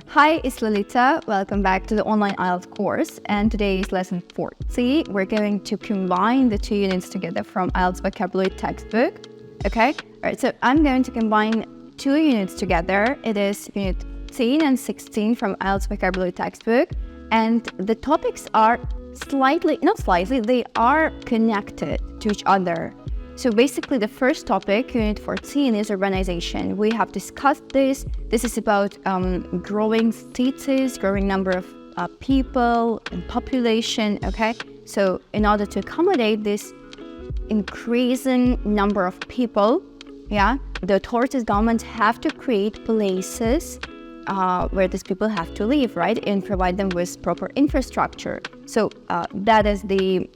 Hi, it's Lolita. Welcome back to the online IELTS course. And today is lesson 40. We're going to combine the two units together from IELTS vocabulary textbook. Okay? Alright, so I'm going to combine two units together. It is unit 15 and 16 from IELTS vocabulary textbook. And the topics are they are connected to each other. So basically the first topic, unit 14, is urbanization. We have discussed this. This is about growing cities, growing number of people and population, okay? So in order to accommodate this increasing number of people, the authorities, governments have to create places where these people have to live, right? And provide them with proper infrastructure. So that is the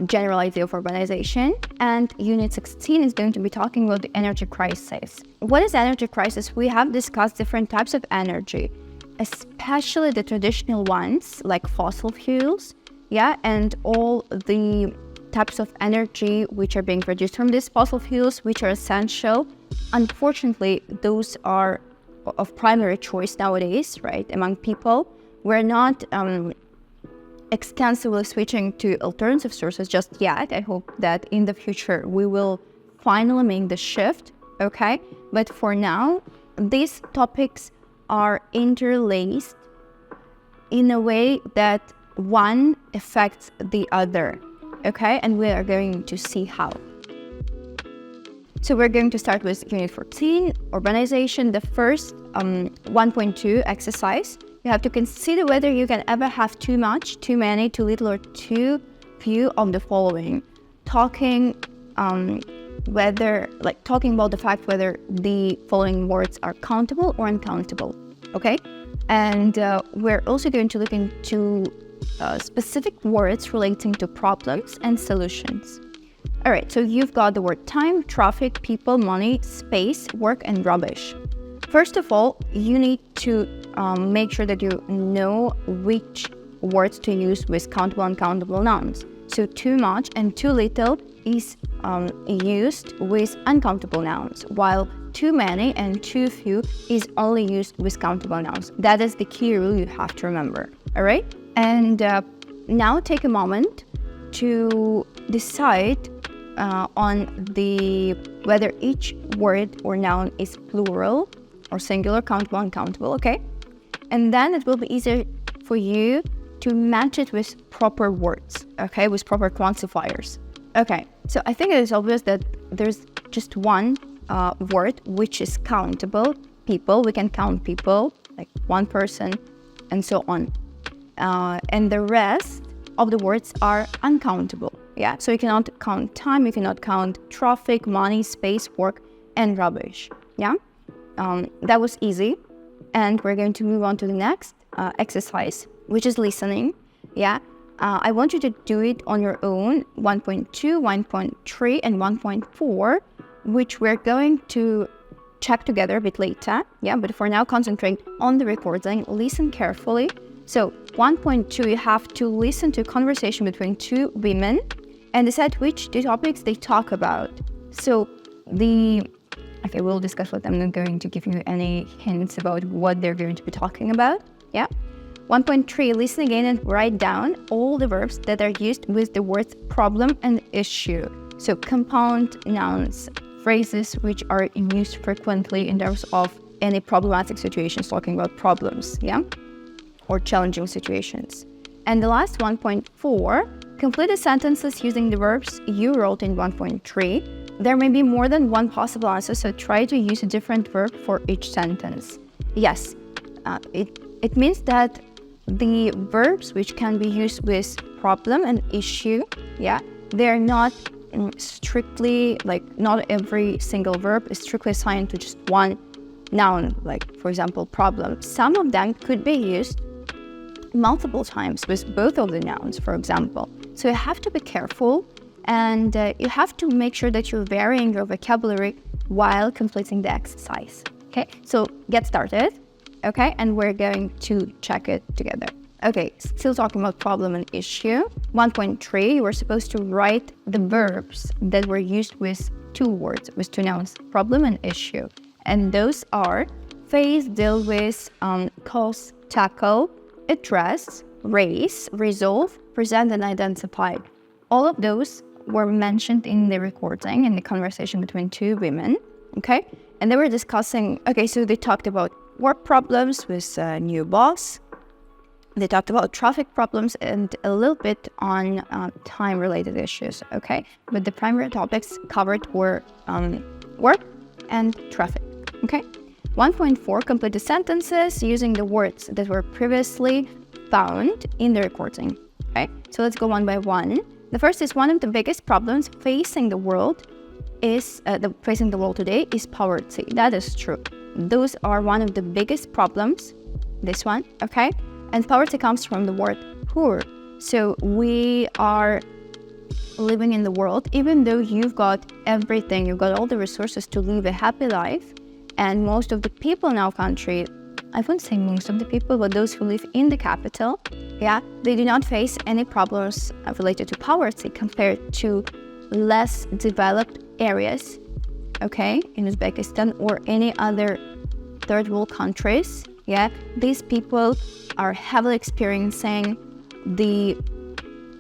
general idea of urbanization. And unit 16 is going to be talking about the energy crisis. What is energy crisis? We have discussed different types of energy, especially the traditional ones like fossil fuels, and all the types of energy which are being produced from these fossil fuels, which are essential. Unfortunately, those are of primary choice nowadays, right, among people. We're not extensively switching to alternative sources just yet. I hope that in the future we will finally make the shift, okay? But for now, these topics are interlaced in a way that one affects the other, okay? And we are going to see how. So we're going to start with unit 14, urbanization, the first 1.2 exercise. You have to consider whether you can ever have too much, too many, too little, or too few of the following. Talking about the fact whether the following words are countable or uncountable, okay? And we're also going to look into specific words relating to problems and solutions. All right, so you've got the word time, traffic, people, money, space, work, and rubbish. First of all, you need to make sure that you know which words to use with countable and uncountable nouns. So too much and too little is used with uncountable nouns, while too many and too few is only used with countable nouns. That is the key rule you have to remember, all right? And now take a moment to decide on whether each word or noun is plural or singular, countable, uncountable, okay? And then it will be easier for you to match it with proper words, okay, with proper quantifiers. Okay, so I think it is obvious that there's just one word which is countable, people. We can count people, like one person, and so on. And the rest of the words are uncountable, So you cannot count time, you cannot count traffic, money, space, work, and rubbish, That was easy. And we're going to move on to the next exercise, which is listening, I want you to do it on your own, 1.2, 1.3, and 1.4, which we're going to check together a bit later, But for now, concentrate on the recording, listen carefully. So 1.2, you have to listen to a conversation between two women and decide which two topics they talk about. So we'll discuss what I'm not going to give you any hints about what they're going to be talking about, 1.3, listen again and write down all the verbs that are used with the words problem and issue. So compound nouns, phrases which are used frequently in terms of any problematic situations, talking about problems, or challenging situations. And the last 1.4, complete the sentences using the verbs you wrote in 1.3. There may be more than one possible answer, so try to use a different verb for each sentence. Yes, it means that the verbs which can be used with problem and issue, they're not strictly, not every single verb is strictly assigned to just one noun, like, for example, problem. Some of them could be used multiple times with both of the nouns, for example. So you have to be careful, and you have to make sure that you're varying your vocabulary while completing the exercise, okay? So get started, okay? And we're going to check it together. Okay, still talking about problem and issue. 1.3, you were supposed to write the verbs that were used with two words, with two nouns, problem and issue. And those are face, deal with, cause, tackle, address, raise, resolve, present, and identify. All of those were mentioned in the recording, in the conversation between two women, okay? And they were discussing, okay, so they talked about work problems with a new boss. They talked about traffic problems and a little bit on time-related issues, okay? But the primary topics covered were work and traffic, okay? 1.4, complete the sentences using the words that were previously found in the recording, okay? So let's go one by one. The first is, one of the biggest problems facing the world is, today is poverty. That is true. Those are one of the biggest problems, this one, okay? And poverty comes from the word poor. So we are living in the world, even though you've got everything, you've got all the resources to live a happy life. And most of the people in our country, I wouldn't say most of the people, but those who live in the capital, yeah, they do not face any problems related to poverty compared to less developed areas, okay, in Uzbekistan or any other third world countries. Yeah, these people are heavily experiencing the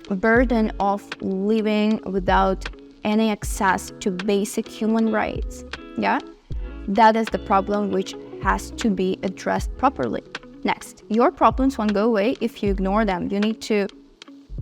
burden of living without any access to basic human rights. Yeah, that is the problem which has to be addressed properly. Next, your problems won't go away if you ignore them. You need to,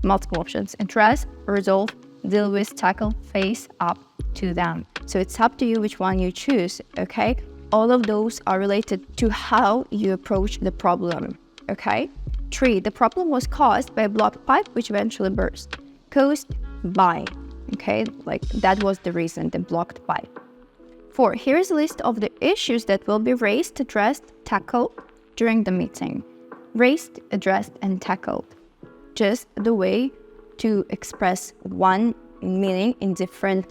multiple options, address, resolve, deal with, tackle, face up to them. So it's up to you which one you choose, okay? All of those are related to how you approach the problem, okay? 3, the problem was caused by a blocked pipe which eventually burst. Caused by, okay? Like that was the reason, the blocked pipe. 4, here's a list of the issues that will be raised, addressed, tackled during the meeting. Raised, addressed, and tackled. Just the way to express one meaning in different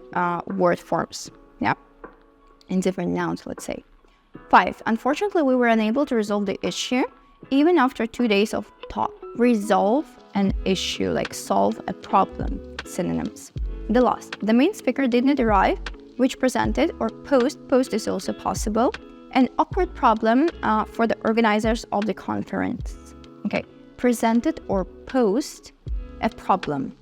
word forms, yeah? In different nouns, let's say. 5, unfortunately, we were unable to resolve the issue even after 2 days of talk. Resolve an issue, like solve a problem, synonyms. The last, the main speaker did not arrive, which presented or post is also possible, an awkward problem for the organizers of the conference. Okay, presented or post a problem,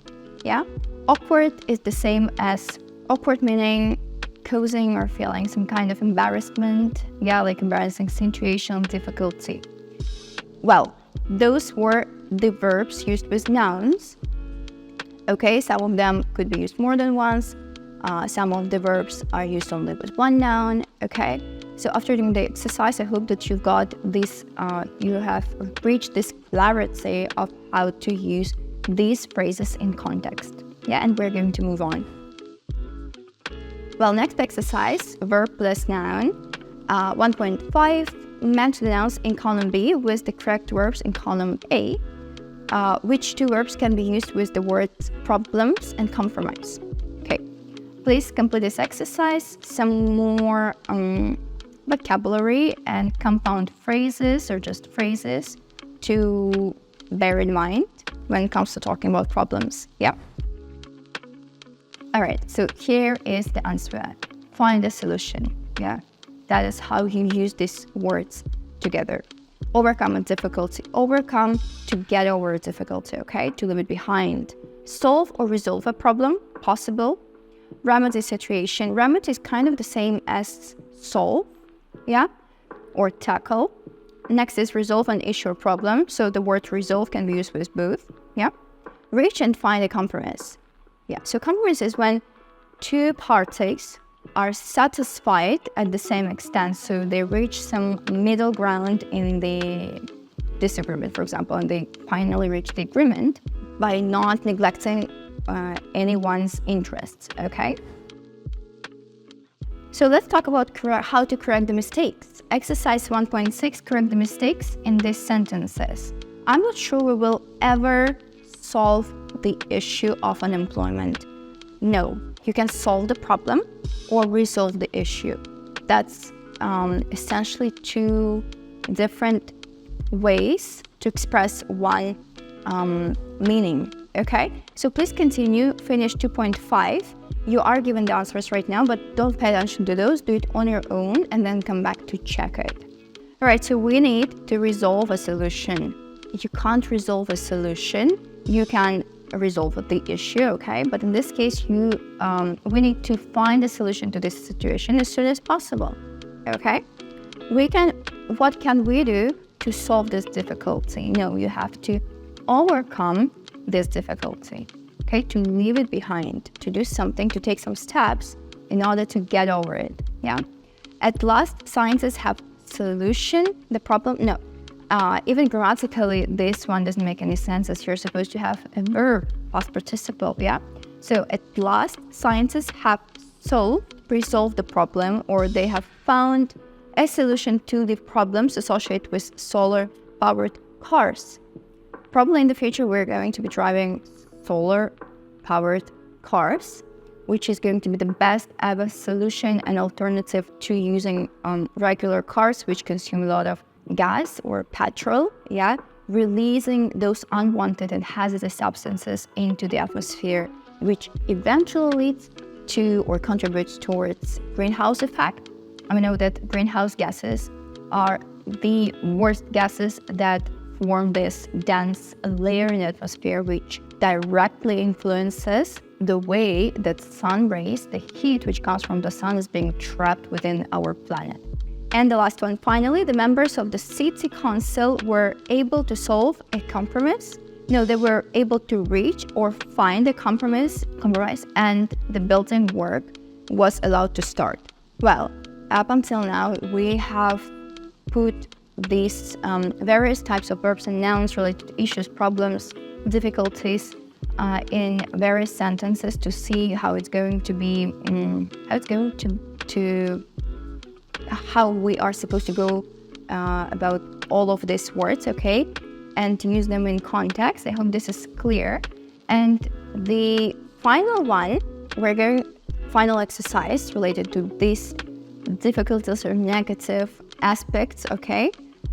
yeah? Awkward is the same as awkward, meaning causing or feeling some kind of embarrassment, yeah, like embarrassing situation, difficulty. Well, those were the verbs used with nouns. Okay, some of them could be used more than once. Some of the verbs are used only with one noun, okay? So after doing the exercise, I hope that you've got this, you have reached this clarity of how to use these phrases in context. Yeah, and we're going to move on. Well, next exercise, verb plus noun. 1.5, match the nouns in column B with the correct verbs in column A. Which two verbs can be used with the words problems and compromise? Okay, please complete this exercise. Some more vocabulary and compound phrases or just phrases to bear in mind when it comes to talking about problems. Yeah. All right, so here is the answer. Find a solution. Yeah, that is how you use these words together. Overcome a difficulty. Overcome to get over a difficulty, okay? To leave it behind. Solve or resolve a problem, possible. Remedy situation. Remedy is kind of the same as solve, yeah? Or tackle. Next is resolve an issue or problem. So the word resolve can be used with both, yeah? Reach and find a compromise. Yeah, so compromise is when two parties are satisfied at the same extent, so they reach some middle ground in the disagreement, for example, and they finally reach the agreement by not neglecting anyone's interests, okay? So let's talk about how to correct the mistakes. Exercise 1.6, correct the mistakes in these sentences. I'm not sure we will ever solve the issue of unemployment. No, you can solve the problem or resolve the issue. That's essentially two different ways to express one meaning, okay? So please continue, finish 2.5. You are given the answers right now, but don't pay attention to those. Do it on your own and then come back to check it. All right, so we need to resolve a solution. You can't resolve a solution. You can resolve the issue, okay? But in this case, we need to find a solution to this situation as soon as possible, okay? What can we do to solve this difficulty? No, you have to overcome this difficulty, okay? To leave it behind, to do something, to take some steps in order to get over it, yeah? At last, scientists have solution the problem. No, even grammatically, this one doesn't make any sense, as you're supposed to have a verb, past participle, yeah? So at last, scientists have resolved the problem, or they have found a solution to the problems associated with solar-powered cars. Probably in the future, we're going to be driving solar-powered cars, which is going to be the best ever solution and alternative to using regular cars, which consume a lot of gas or petrol, yeah, releasing those unwanted and hazardous substances into the atmosphere, which eventually leads to or contributes towards greenhouse effect. I know that greenhouse gases are the worst gases that form this dense layer in the atmosphere, which directly influences the way that sun rays, the heat which comes from the sun, is being trapped within our planet. And the last one, finally, the members of the City Council were able to solve a compromise. No, they were able to reach or find a compromise, and the building work was allowed to start. Well, up until now, we have put these various types of verbs and nouns related to issues, problems, difficulties in various sentences to see how it's going to be, how we are supposed to go about all of these words, okay, and to use them in context. I hope this is clear. And the final one, final exercise related to these difficulties or negative aspects, okay,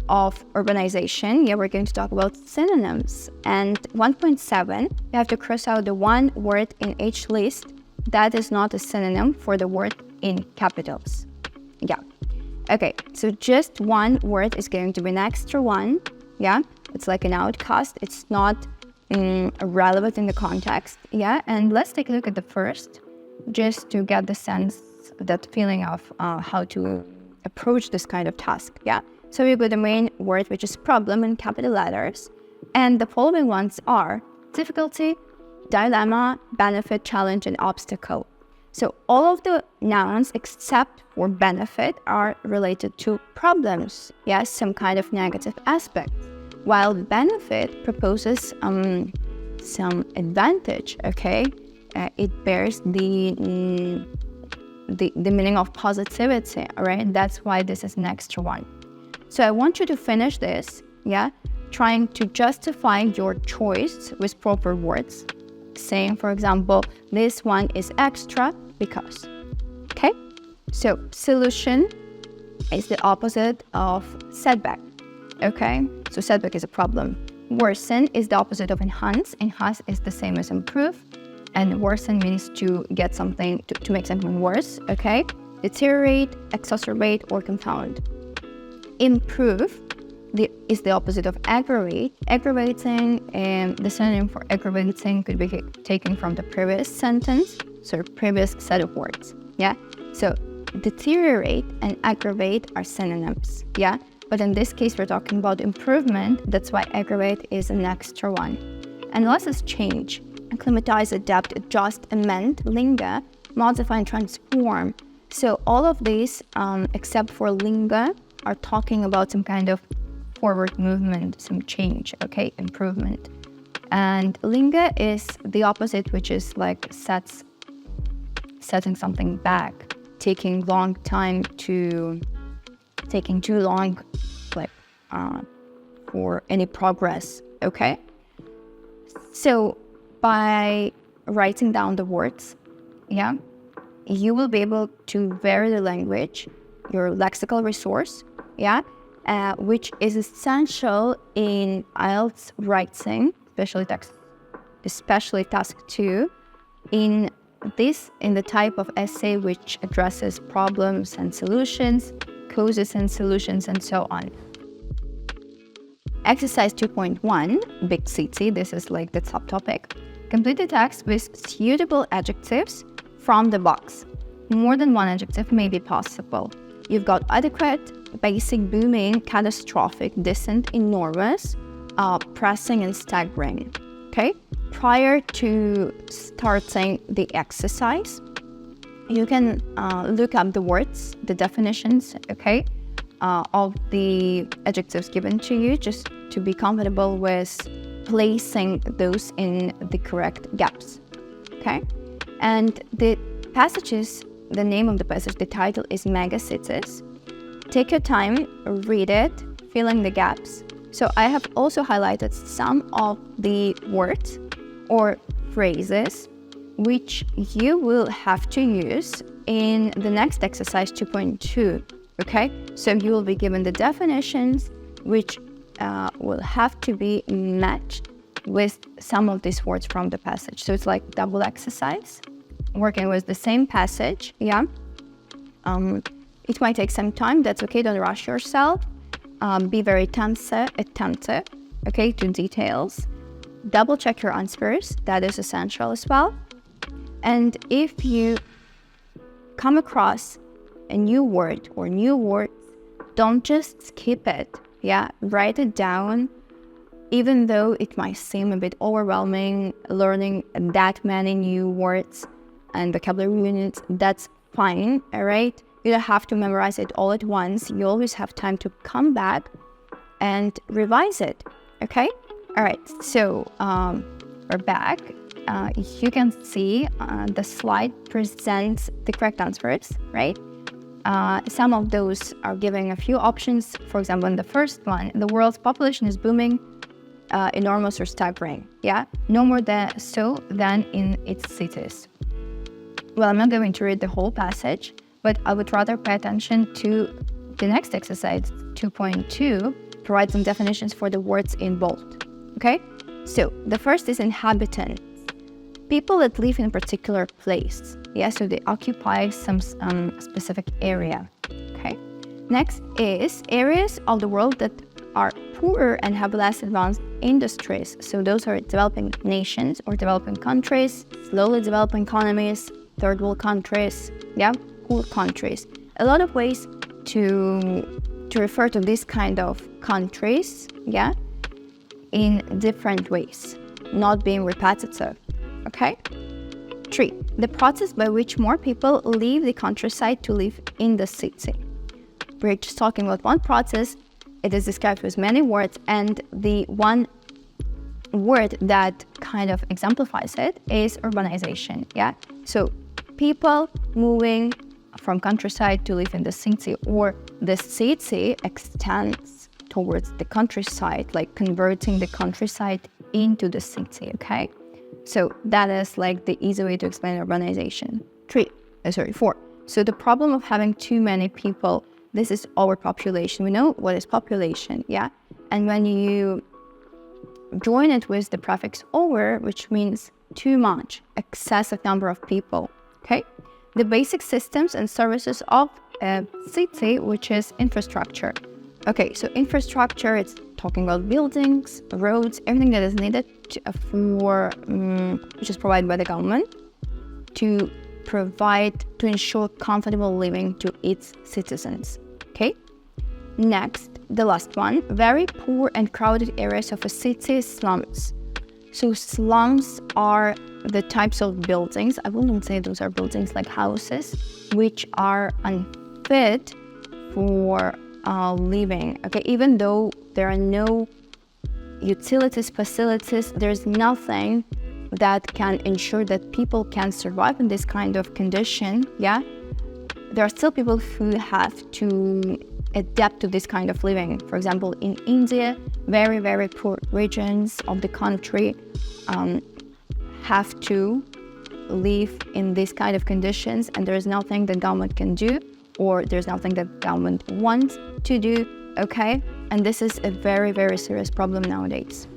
of urbanization. Yeah, we're going to talk about synonyms. And 1.7, you have to cross out the one word in each list that is not a synonym for the word in capitals. Yeah. Okay, so just one word is going to be an extra one. Yeah, it's like an outcast. It's not relevant in the context. Yeah, and let's take a look at the first, just to get the sense, that feeling of how to approach this kind of task. Yeah, so we got the main word, which is problem, in capital letters, and the following ones are difficulty, dilemma, benefit, challenge, and obstacle. So all of the nouns except for benefit are related to problems, yes, some kind of negative aspect, while benefit proposes some advantage, okay? It bears the meaning of positivity, all right? That's why this is an extra one. So I want you to finish this, yeah, trying to justify your choice with proper words, saying, for example, this one is extra because, okay? So solution is the opposite of setback, okay? So setback is a problem. Worsen is the opposite of enhance. Enhance is the same as improve, and worsen means to get something, to make something worse, okay? Deteriorate, exacerbate, or confound. Improve is the opposite of aggravate. Aggravating, and the synonym for aggravating could be taken from the previous sentence, so previous set of words, yeah? So deteriorate and aggravate are synonyms, yeah? But in this case, we're talking about improvement. That's why aggravate is an extra one. And last is change. Acclimatize, adapt, adjust, amend, linger, modify, and transform. So all of these, except for linger, are talking about some kind of forward movement, some change, okay, improvement. And linger is the opposite, which is like setting something back, taking too long, like for any progress, okay? So by writing down the words, yeah, you will be able to vary the language, your lexical resource, yeah, which is essential in IELTS writing, especially task 2, in the type of essay which addresses problems and solutions, causes and solutions, and so on. Exercise 2.1, big city, this is like the subtopic. Complete the text with suitable adjectives from the box. More than one adjective may be possible. You've got adequate, basic, booming, catastrophic, distant, enormous, pressing, and staggering. Okay? Prior to starting the exercise, you can look up the words, the definitions, okay, of the adjectives given to you, just to be comfortable with placing those in the correct gaps, okay? And the passages, the name of the passage, the title is Mega Cities. Take your time, read it, fill in the gaps. So I have also highlighted some of the words or phrases which you will have to use in the next exercise 2.2, okay? So you will be given the definitions which will have to be matched with some of these words from the passage. So it's like double exercise, working with the same passage, yeah? It might take some time, that's okay, don't rush yourself. Be very attentive, okay, to details. Double check your answers, that is essential as well. And if you come across a new word or new words, don't just skip it, yeah? Write it down, even though it might seem a bit overwhelming, learning that many new words and vocabulary units, that's fine, all right? You don't have to memorize it all at once. You always have time to come back and revise it, okay? All right, so we're back. You can see the slide presents the correct answers, right? Some of those are giving a few options. For example, in the first one, the world's population is booming, enormous, or staggering. Yeah, no more than in its cities. Well, I'm not going to read the whole passage, but I would rather pay attention to the next exercise, 2.2, provide some definitions for the words in bold. Okay, so the first is inhabitants. People that live in a particular place. Yeah, so they occupy some specific area. Okay. Next is areas of the world that are poorer and have less advanced industries. So those are developing nations or developing countries, slowly developing economies, third world countries, yeah, poor countries. A lot of ways to refer to this kind of countries, yeah, in different ways, not being repetitive. Okay? 3. The process by which more people leave the countryside to live in the city. We're just talking about one process. It is described with many words, and the one word that kind of exemplifies it is urbanization, yeah? So people moving from countryside to live in the city, or the city extends towards the countryside, like converting the countryside into the city, okay? So that is like the easy way to explain urbanization. 4. So the problem of having too many people, this is overpopulation. We know what is population, yeah? And when you join it with the prefix over, which means too much, excessive number of people, okay? The basic systems and services of a city, which is infrastructure. Okay, so infrastructure, it's talking about buildings, roads, everything that is needed which is provided by the government to ensure comfortable living to its citizens. Okay. Next, the last one, very poor and crowded areas of a city, slums. So slums are the types of buildings, I wouldn't say those are buildings like houses, which are unfit for living, okay? Even though there are no utilities, facilities, there's nothing that can ensure that people can survive in this kind of condition, yeah? There are still people who have to adapt to this kind of living. For example, in India, very, very poor regions of the country have to live in this kind of conditions, and there's nothing the government can do, or there's nothing that government wants to do, okay? And this is a very, very serious problem nowadays.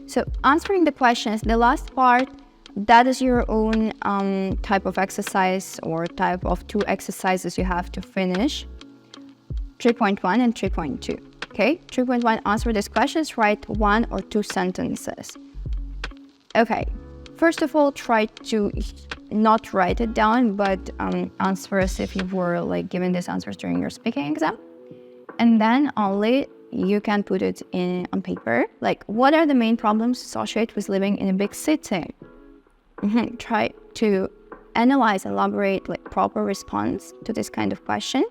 So answering the questions, the last part that is your own type of exercise or type of 2 exercises you have to finish. 3.1 and 3.2. Okay, 3.1, answer these questions, write 1 or 2 sentences. Okay, first of all, try to not write it down, but answer as if you were like given these answers during your speaking exam. And then only you can put it on paper. Like, what are the main problems associated with living in a big city? Try to analyze, elaborate like proper response to this kind of question.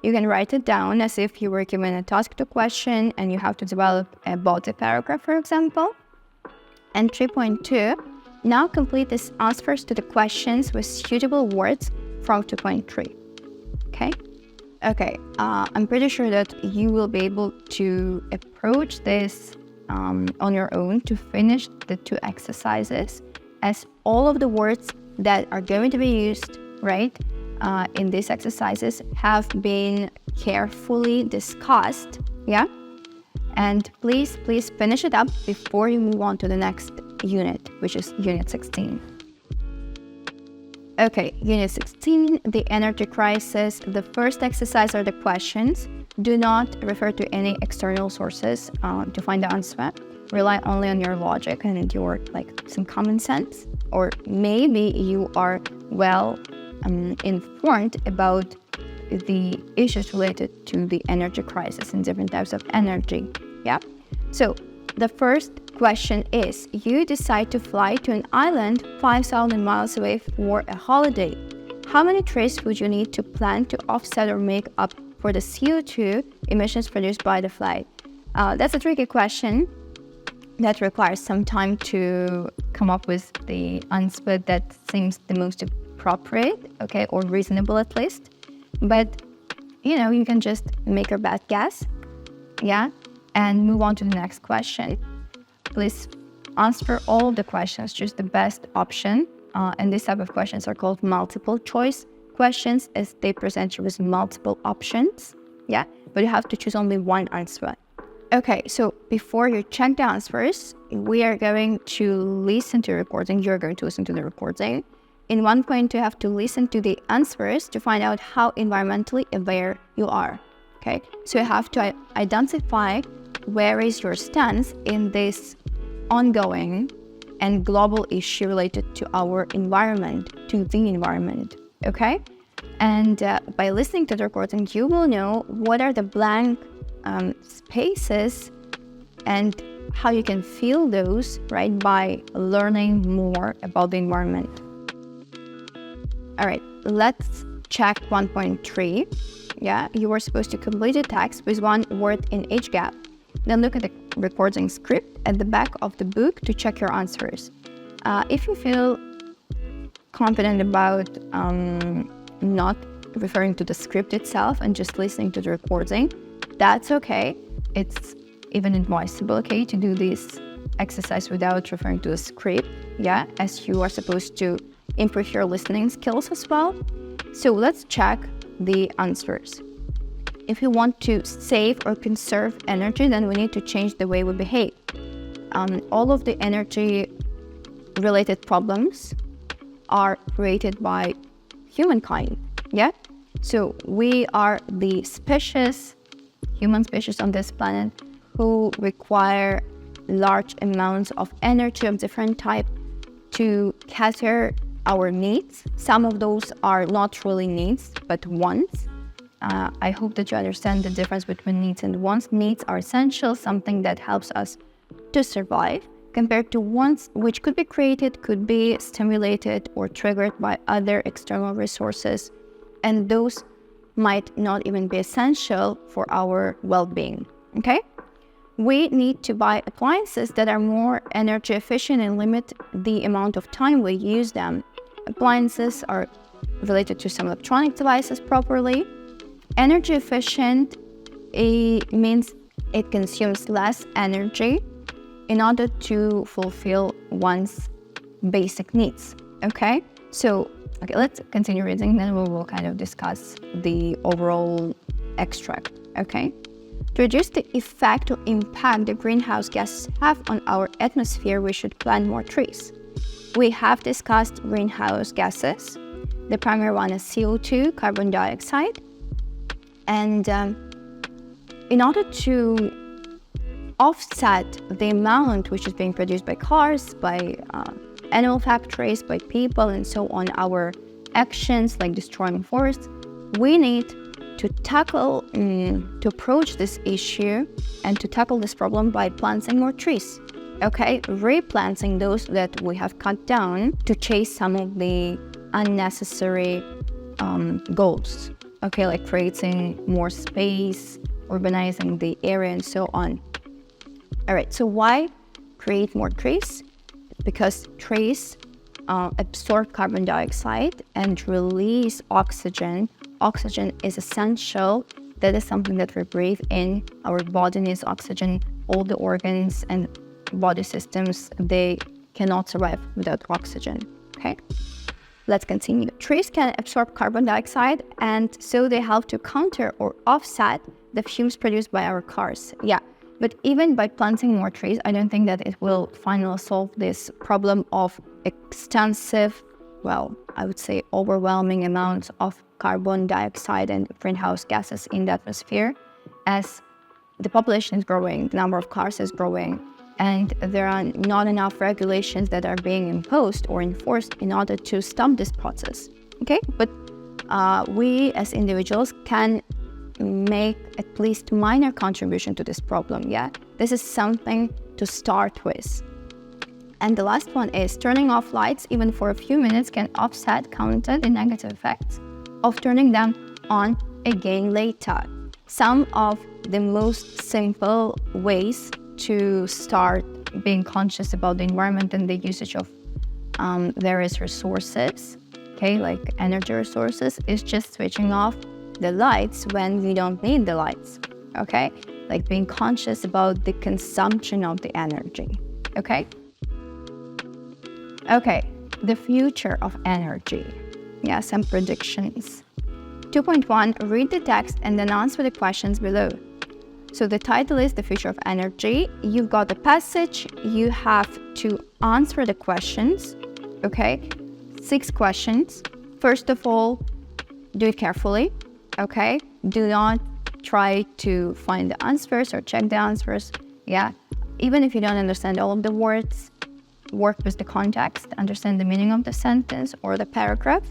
You can write it down as if you were given a task to question and you have to develop a body paragraph, for example. And 3.2, now complete these answers to the questions with suitable words from 2.3. Okay, I'm pretty sure that you will be able to approach this on your own to finish the 2 exercises, as all of the words that are going to be used, right, in these exercises have been carefully discussed, yeah? And please finish it up before you move on to the next unit, which is Unit 16. Okay, Unit 16, the energy crisis. The first exercise are the questions. Do not refer to any external sources to find the answer. Rely only on your logic and your some common sense. Or maybe you are well informed about the issues related to the energy crisis and different types of energy. Yeah. So the first question is, you decide to fly to an island 5,000 miles away for a holiday. How many trees would you need to plant to offset or make up for the CO2 emissions produced by the flight? That's a tricky question that requires some time to come up with the answer that seems the most appropriate, okay, or reasonable at least. But, you can just make your best guess, yeah, and move on to the next question. Please answer all the questions, choose the best option. And this type of questions are called multiple choice questions, as they present you with multiple options, yeah, but you have to choose only one answer. Okay, so before you check the answers, we are going to listen to the recording. You're going to listen to the recording. In one point, you have to listen to the answers to find out how environmentally aware you are. Okay, so you have to identify where is your stance in this ongoing and global issue related to our environment, to the environment. Okay, and by listening to the recording, you will know what are the blank spaces and how you can fill those, right, by learning more about the environment. All right, let's check 1.3. Yeah, you are supposed to complete a text with 1 word in each gap. Then look at the recording script at the back of the book to check your answers. If you feel confident about not referring to the script itself and just listening to the recording, that's okay. It's even advisable, okay, to do this exercise without referring to the script, yeah, as you are supposed to improve your listening skills as well. So let's check the answers. If you want to save or conserve energy, then we need to change the way we behave. All of the energy-related problems are created by humankind, yeah? So we are the human species on this planet, who require large amounts of energy of different type to cater our needs. Some of those are not really needs, but wants. I hope that you understand the difference between needs and wants. Needs are essential, something that helps us to survive, compared to wants, which could be created, could be stimulated or triggered by other external resources. And those might not even be essential for our well-being, okay? We need to buy appliances that are more energy efficient and limit the amount of time we use them. Appliances are related to some electronic devices properly. Energy efficient, it means it consumes less energy in order to fulfill one's basic needs, okay? So, let's continue reading, then we will kind of discuss the overall extract, okay? To reduce the effect or impact the greenhouse gases have on our atmosphere, we should plant more trees. we have discussed greenhouse gases. The primary one is CO2, carbon dioxide. And in order to offset the amount which is being produced by cars, by animal factories, by people, and so on, our actions like destroying forests, we need to tackle, to approach this issue and to tackle this problem by planting more trees. Okay, replanting those that we have cut down to chase some of the unnecessary goals. Okay, like creating more space, urbanizing the area, and so on. All right, so why create more trees? Because trees absorb carbon dioxide and release oxygen. Oxygen is essential. That is something that we breathe in. Our body needs oxygen. All the organs and body systems, they cannot survive without oxygen. Okay, let's continue. Trees can absorb carbon dioxide, and so they help to counter or offset the fumes produced by our cars. Yeah, but even by planting more trees, I don't think that it will finally solve this problem of extensive, well, I would say overwhelming amounts of carbon dioxide and greenhouse gases in the atmosphere. As the population is growing, the number of cars is growing, and there are not enough regulations that are being imposed or enforced in order to stop this process. Okay, but we as individuals can make at least minor contribution to this problem. Yeah, this is something to start with. And the last one is turning off lights even for a few minutes can counter the negative effects of turning them on again later. Some of the most simple ways to start being conscious about the environment and the usage of various resources, okay, like energy resources, is just switching off the lights when we don't need the lights, okay? Like being conscious about the consumption of the energy, okay? Okay, the future of energy. Yeah, some predictions. 2.1, read the text and then answer the questions below. So the title is The Future of Energy. You've got the passage. You have to answer the questions, okay? 6 questions. First of all, do it carefully, okay? Do not try to find the answers or check the answers, yeah? Even if you don't understand all of the words, work with the context, understand the meaning of the sentence or the paragraph,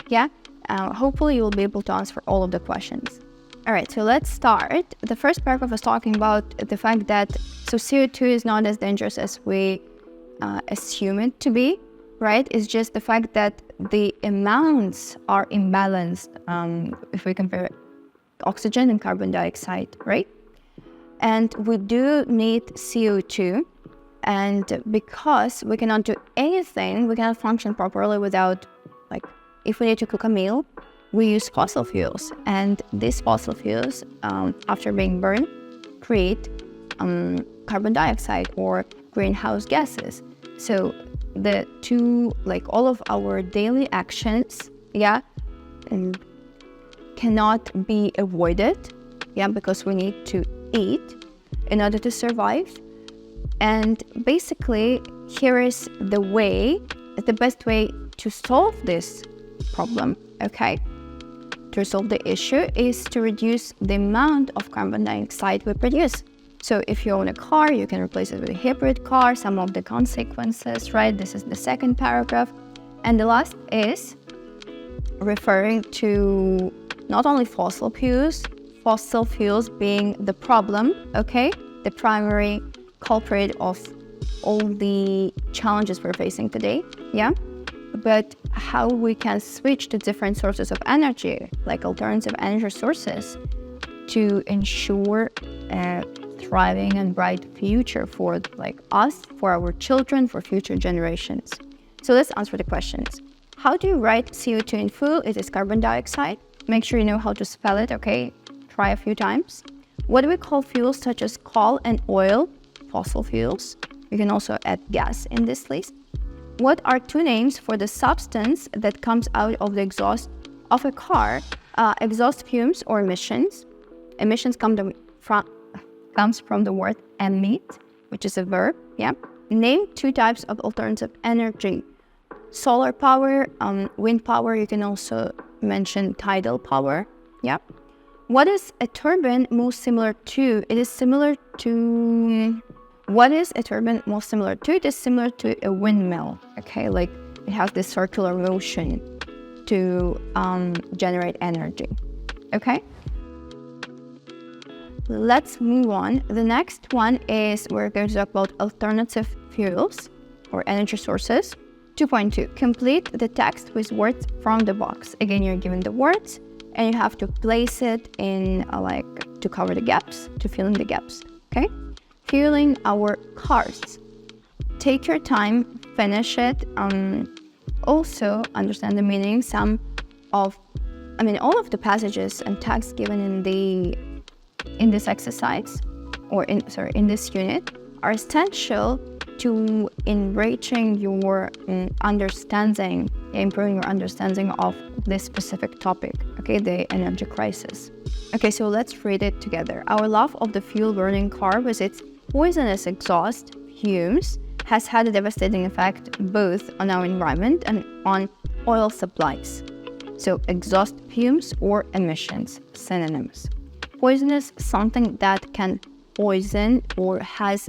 yeah? Hopefully you will be able to answer all of the questions. All right, so let's start. The first paragraph was talking about the fact that CO2 is not as dangerous as we assume it to be, right? It's just the fact that the amounts are imbalanced if we compare oxygen and carbon dioxide, right? And we do need CO2, and because we cannot do anything, we cannot function properly without, like, if we need to cook a meal, we use fossil fuels, and these fossil fuels, after being burned, create carbon dioxide or greenhouse gases. So the two, like all of our daily actions, yeah, cannot be avoided, yeah, because we need to eat in order to survive. And basically, here is the best way to solve this problem, okay? To solve the issue is to reduce the amount of carbon dioxide we produce. So if you own a car, you can replace it with a hybrid car, some of the consequences, right? This is the second paragraph. And the last is referring to not only fossil fuels being the problem, okay? The primary culprit of all the challenges we're facing today, yeah? But how we can switch to different sources of energy, like alternative energy sources, to ensure a thriving and bright future for like us, for our children, for future generations. So let's answer the questions. How do you write CO2 in full? It is carbon dioxide. Make sure you know how to spell it, okay? Try a few times. What do we call fuels such as coal and oil? Fossil fuels. You can also add gas in this list. What are 2 names for the substance that comes out of the exhaust of a car? Exhaust fumes or emissions. Emissions comes from the word emit, which is a verb, yeah? Name 2 types of alternative energy. solar power, wind power. You can also mention tidal power. Yeah. What is a turbine most similar to? It is similar to... What is a turbine most similar to? It is similar to a windmill. Okay, like it has this circular motion to generate energy. Okay. Let's move on. The next one is we're going to talk about alternative fuels or energy sources. 2.2. Complete the text with words from the box. Again, you're given the words and you have to place it in to cover the gaps, to fill in the gaps. Okay. Fueling our cars. Take your time, finish it. Also understand the meaning. All of the passages and texts given in this exercise, or in this unit, are essential to enriching your understanding, improving your understanding of this specific topic, okay, the energy crisis. Okay, so let's read it together. Our love of the fuel-burning car with its poisonous exhaust fumes has had a devastating effect both on our environment and on oil supplies. So exhaust fumes or emissions, synonyms. Poisonous, something that can poison or has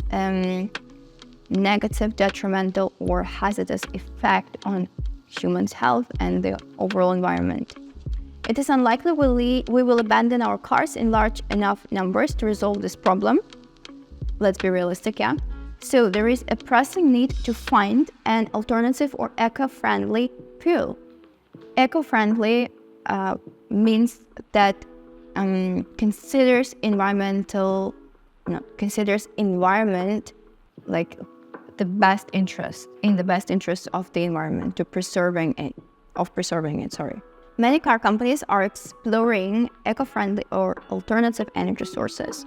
negative, detrimental, or hazardous effect on humans' health and the overall environment. It is unlikely we will abandon our cars in large enough numbers to resolve this problem. Let's be realistic, yeah? So there is a pressing need to find an alternative or eco-friendly fuel. Eco-friendly means that considers environment like the best interest of the environment, preserving it. Many car companies are exploring eco-friendly or alternative energy sources.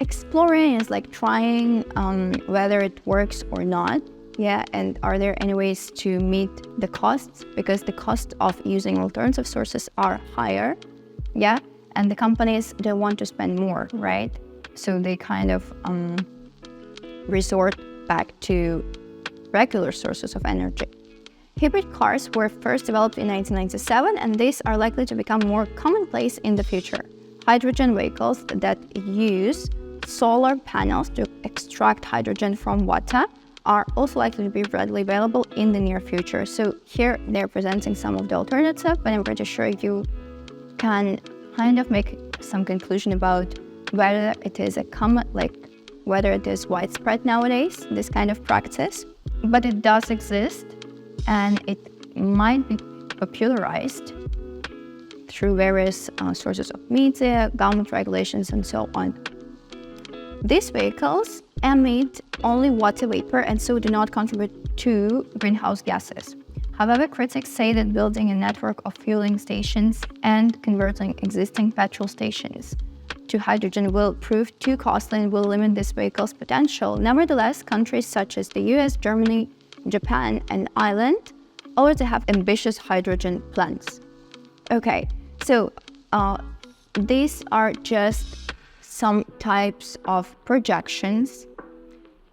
Exploring is like trying whether it works or not. Yeah, and are there any ways to meet the costs? Because the cost of using alternative sources are higher. Yeah, and the companies don't want to spend more, right? So they kind of resort back to regular sources of energy. Hybrid cars were first developed in 1997, and these are likely to become more commonplace in the future. Hydrogen vehicles that use solar panels to extract hydrogen from water are also likely to be readily available in the near future. So here they're presenting some of the alternatives, but I'm pretty sure you can kind of make some conclusion about whether it is whether it is widespread nowadays, this kind of practice. But it does exist, and it might be popularized through various sources of media, government regulations, and so on. These vehicles emit only water vapor and so do not contribute to greenhouse gases. However, critics say that building a network of fueling stations and converting existing petrol stations to hydrogen will prove too costly and will limit this vehicle's potential. Nevertheless, countries such as the US, Germany, Japan, and Ireland already have ambitious hydrogen plans. Okay, so these are just some types of projections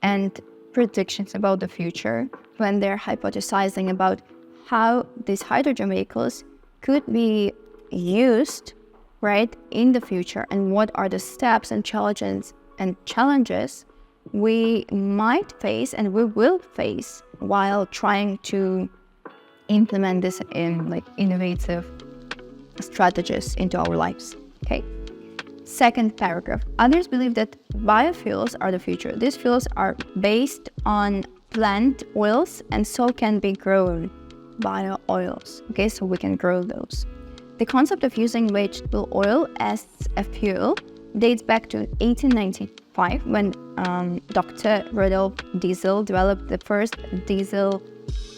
and predictions about the future when they're hypothesizing about how these hydrogen vehicles could be used, right, in the future, and what are the steps and challenges we might face and we will face while trying to implement this in innovative strategies into our lives. Okay. Second paragraph. Others believe that biofuels are the future. These fuels are based on plant oils and so can be grown. Bio oils. Okay, so we can grow those. The concept of using vegetable oil as a fuel dates back to 1895 when Dr. Rudolf Diesel developed the first diesel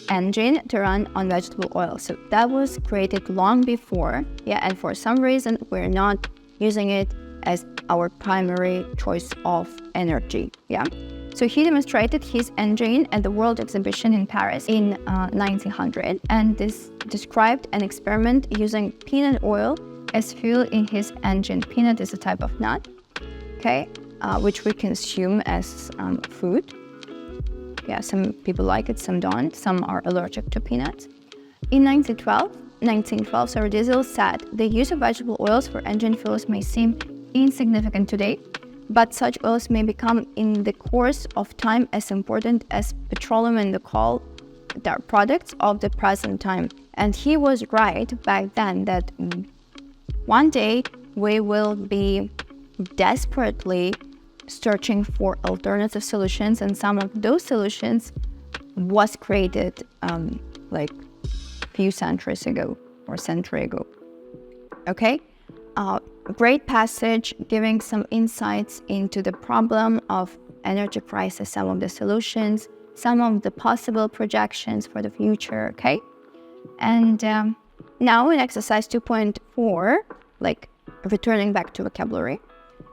engine to run on vegetable oil. So that was created long before, and for some reason we're not using it as our primary choice of energy. So he demonstrated his engine at the World Exhibition in Paris in 1900, and this described an experiment using peanut oil as fuel in his engine. Peanut is a type of nut, okay, which we consume as food. Yeah, some people like it, some don't. Some are allergic to peanuts. In 1912, Diesel said the use of vegetable oils for engine fuels may seem insignificant today, but such oils may become in the course of time as important as petroleum and the coal products of the present time. And he was right back then that one day we will be desperately searching for alternative solutions, and some of those solutions was created like few centuries ago or century ago. Okay, great passage giving some insights into the problem of energy prices, some of the solutions, some of the possible projections for the future. Okay, and now in exercise 2.4, like returning back to vocabulary,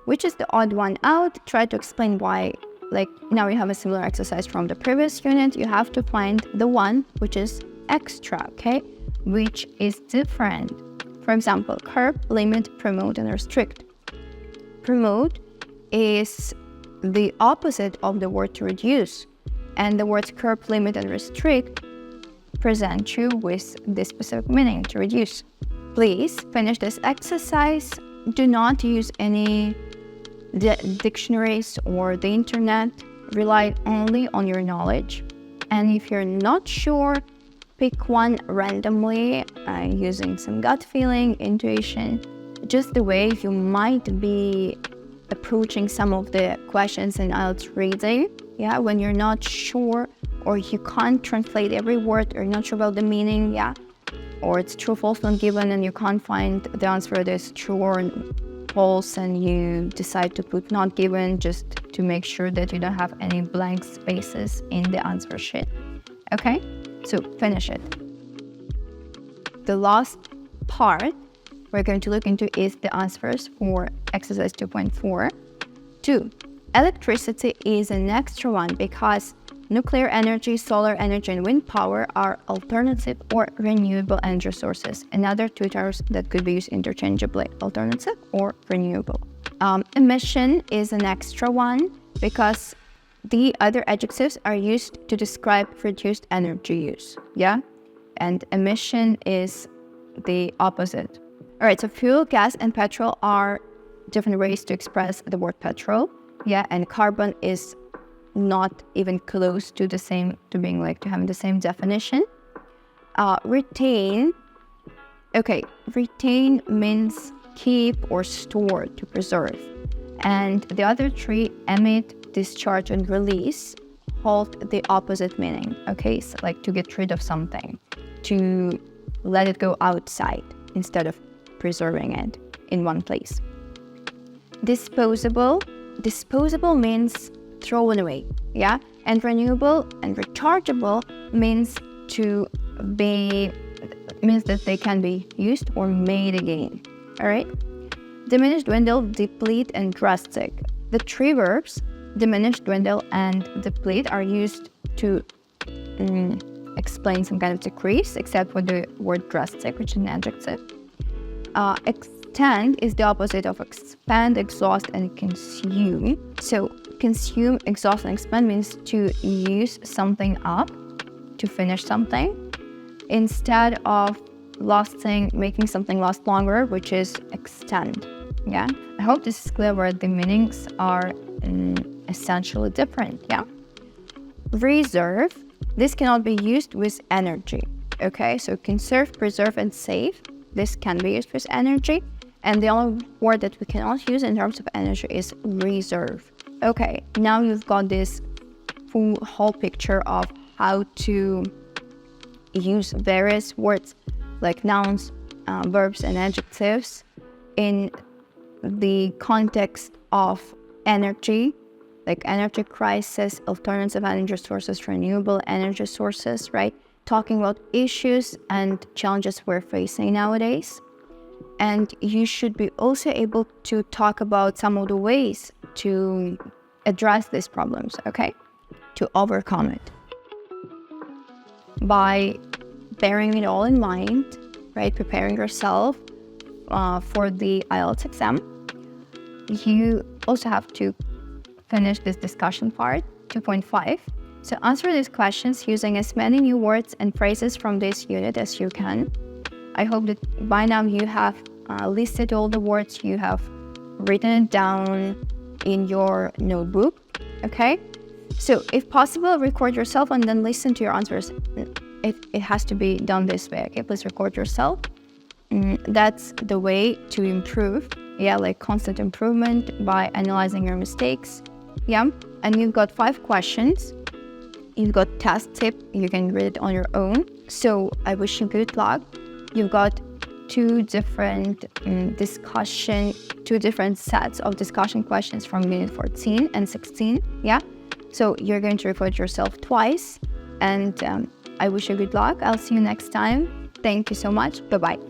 which is the odd one out, try to explain why. Like now you have a similar exercise from the previous unit, you have to find the one which is extra, okay, which is different. For example, curb, limit, promote, and restrict. Promote is the opposite of the word to reduce, and the words curb, limit, and restrict present you with this specific meaning, to reduce. Please finish this exercise. Do not use any dictionaries or the internet. Rely only on your knowledge. And if you're not sure, pick one randomly using some gut feeling, intuition, just the way you might be approaching some of the questions in IELTS reading. Yeah, when you're not sure or you can't translate every word or not sure about the meaning, yeah, or it's true, false, not given, and you can't find the answer that is true or false, and you decide to put not given just to make sure that you don't have any blank spaces in the answer sheet. Okay, so finish it. The last part we're going to look into is the answers for exercise 2.4. 2. Electricity is an extra one because nuclear energy, solar energy, and wind power are alternative or renewable energy sources. Another two terms that could be used interchangeably, alternative or renewable. Emission is an extra one because the other adjectives are used to describe reduced energy use. Yeah? And emission is the opposite. All right, so fuel, gas, and petrol are different ways to express the word petrol. Yeah, and carbon is not even close to the same, to being like to having the same definition. Retain. Okay, retain means keep or store, to preserve. And the other three, emit, discharge, and release, hold the opposite meaning. Okay, so like to get rid of something, to let it go outside instead of preserving it in one place. Disposable means thrown away, yeah? And renewable and rechargeable means that they can be used or made again. All right? Diminish, dwindle, deplete, and drastic. The three verbs diminish, dwindle, and deplete are used to explain some kind of decrease, except for the word drastic, which is an adjective. Extend is the opposite of expand, exhaust, and consume. So consume, exhaust, and expand means to use something up, to finish something, instead of making something last longer, which is extend. Yeah, I hope this is clear where the meanings are essentially different. Yeah. Reserve, this cannot be used with energy. Okay, so conserve, preserve, and save, this can be used with energy. And the only word that we cannot use in terms of energy is reserve. Okay, now you've got this whole picture of how to use various words like nouns, verbs, and adjectives in the context of energy, like energy crisis, alternative energy sources, renewable energy sources, right? Talking about issues and challenges we're facing nowadays. And you should be also able to talk about some of the ways to address these problems, okay? To overcome it. By bearing it all in mind, right? Preparing yourself for the IELTS exam. You also have to finish this discussion part, 2.5. So answer these questions using as many new words and phrases from this unit as you can. I hope that by now you have listed all the words, you have written it down in your notebook, okay? So if possible, record yourself and then listen to your answers. It has to be done this way, okay? Please record yourself. That's the way to improve, like constant improvement by analyzing your mistakes, And you've got 5 questions. You've got task tip, you can read it on your own. So I wish you good luck. You've got 2 different sets of discussion questions from unit 14 and 16, So you're going to record yourself twice, and I wish you good luck. I'll see you next time. Thank you so much. Bye-bye.